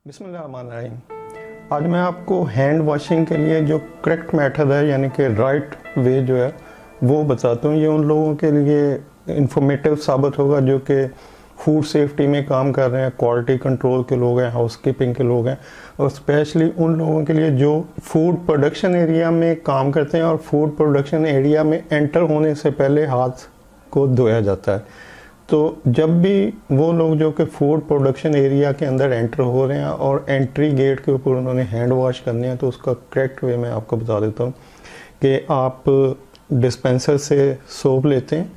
बिस्मिल्लाहिर्रहमानिर्रहीम। आज मैं आपको हैंड वॉशिंग के लिए जो करेक्ट मेथड है यानी कि राइट वे जो है वो बताता हूँ। ये उन लोगों के लिए इंफॉर्मेटिव साबित होगा जो कि फूड सेफ्टी में काम कर रहे हैं, क्वालिटी कंट्रोल के लोग हैं, हाउसकीपिंग के लोग हैं, और स्पेशली उन लोगों के लिए जो फूड प्रोडक्शन एरिया में काम करते हैं और फूड प्रोडक्शन एरिया में एंटर होने से पहले हाथ को धोया जाता है। तो जब भी वो लोग जो कि फूड प्रोडक्शन एरिया के अंदर एंटर हो रहे हैं और एंट्री गेट के ऊपर उन्होंने हैंड वॉश करनी है, तो उसका करेक्ट वे मैं आपको बता देता हूँ कि आप डिस्पेंसर से सोप लेते हैं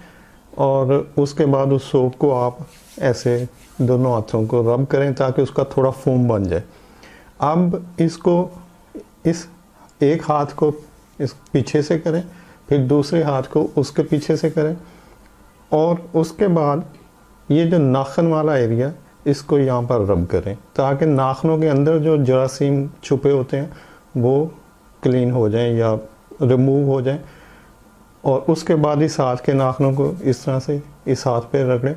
और उसके बाद उस सोप को आप ऐसे दोनों हाथों को रब करें ताकि उसका थोड़ा फोम बन जाए। अब इसको इस एक हाथ को इस पीछे से करें, फिर दूसरे हाथ को उसके पीछे से करें और उसके बाद ये जो नाखून वाला एरिया इसको यहाँ पर रब करें ताकि नाखूनों के अंदर जो जरासीम छुपे होते हैं वो क्लीन हो जाएं या रिमूव हो जाएं। और उसके बाद इस हाथ के नाखूनों को इस तरह से इस हाथ पे रगड़ें।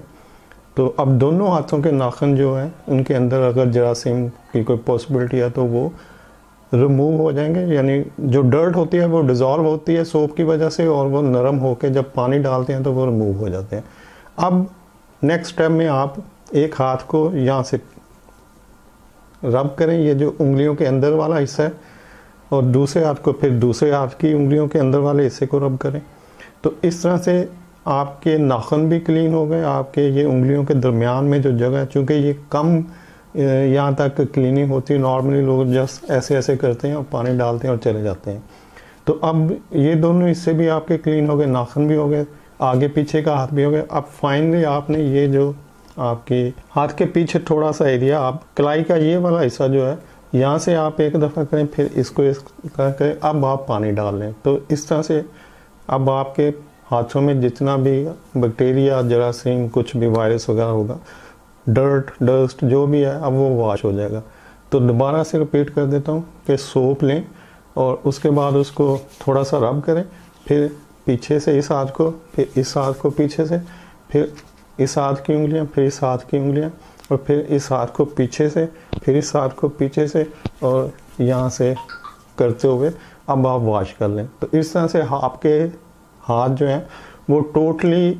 तो अब दोनों हाथों के नाखून जो हैं उनके अंदर अगर जरासीम की कोई पॉसिबिलिटी है तो वो रिमूव हो जाएंगे, यानी जो डर्ट होती है वो डिज़ोल्व होती है सोप की वजह से और वो नरम होकर जब पानी डालते हैं तो वो रिमूव हो जाते हैं। अब नेक्स्ट स्टेप में आप एक हाथ को यहाँ से रब करें, ये जो उंगलियों के अंदर वाला हिस्सा है, और दूसरे हाथ को फिर दूसरे हाथ की उंगलियों के अंदर वाले हिस्से को रब करें। तो इस तरह से आपके नाखून भी क्लीन हो गए, आपके ये उंगलियों के दरमियान में जो जगह है, चूँकि ये कम यहाँ तक क्लीनिंग होती है, नॉर्मली लोग जस्ट ऐसे ऐसे करते हैं और पानी डालते हैं और चले जाते हैं। तो अब ये दोनों हिस्से भी आपके क्लीन हो गए, नाखून भी हो गए, आगे पीछे का हाथ भी हो गया। अब फाइनली आपने ये जो आपके हाथ के पीछे थोड़ा सा एरिया, आप कलाई का ये वाला हिस्सा जो है यहाँ से आप एक दफ़ा करें, फिर इसको इस करें, अब आप पानी डाल लें। तो इस तरह से अब आपके हाथों में जितना भी बैक्टीरिया, जरासीम, कुछ भी वायरस वगैरह होगा, डर्ट, डस्ट जो भी है, अब वो वॉश हो जाएगा। तो दोबारा से रिपीट कर देता हूँ कि सोप लें और उसके बाद उसको थोड़ा सा रब करें, फिर पीछे से इस हाथ को, फिर इस हाथ को पीछे से, फिर इस हाथ की उंगलियाँ, फिर इस हाथ की उंगलियाँ, और फिर इस हाथ को पीछे से, फिर इस हाथ को पीछे से, और यहाँ से करते हुए अब आप वॉश कर लें। तो इस तरह से आपके हाथ जो हैं वो टोटली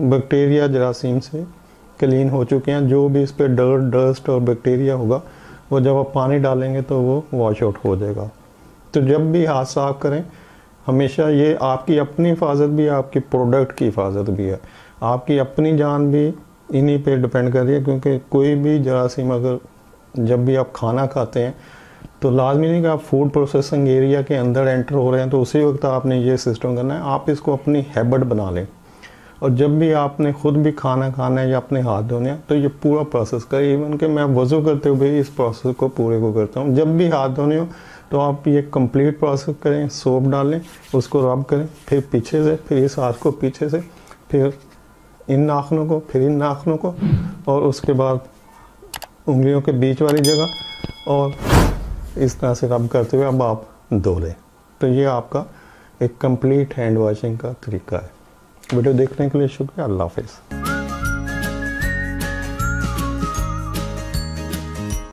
बैक्टीरिया, जरासीम से क्लीन हो चुके हैं। जो भी इस पर डर्ट, डस्ट और बैक्टीरिया होगा वो जब आप पानी डालेंगे तो वो वॉश आउट हो जाएगा। तो जब भी हाथ साफ करें हमेशा ये आपकी अपनी हिफाजत भी है, आपकी प्रोडक्ट की हिफाजत भी है, आपकी अपनी जान भी इन्हीं पे डिपेंड कर रही है। क्योंकि कोई भी जरासीम अगर जब भी आप खाना खाते हैं तो लाजमी नहीं कि आप फूड प्रोसेसिंग एरिया के अंदर एंटर हो रहे हैं तो उसी वक्त आपने ये सिस्टम करना है। आप इसको अपनी हैबिट बना लें और जब भी आपने खुद भी खाना खाना है या अपने हाथ धोने हैं तो ये पूरा प्रोसेस करें। इवन कि मैं वज़ू करते हुए इस प्रोसेस को पूरे को करता हूँ। जब भी हाथ धोने हो तो आप ये कंप्लीट प्रोसेस करें, सोप डालें, उसको रब करें, फिर पीछे से, फिर इस हाथ को पीछे से, फिर इन नाखूनों को, फिर इन नाखूनों को, और उसके बाद उंगलियों के बीच वाली जगह, और इस तरह से रब करते हुए अब आप धो लें। तो ये आपका एक कंप्लीट हैंड वॉशिंग का तरीका है। वीडियो देखने के लिए शुक्रिया। अल्लाह हाफ़िज़।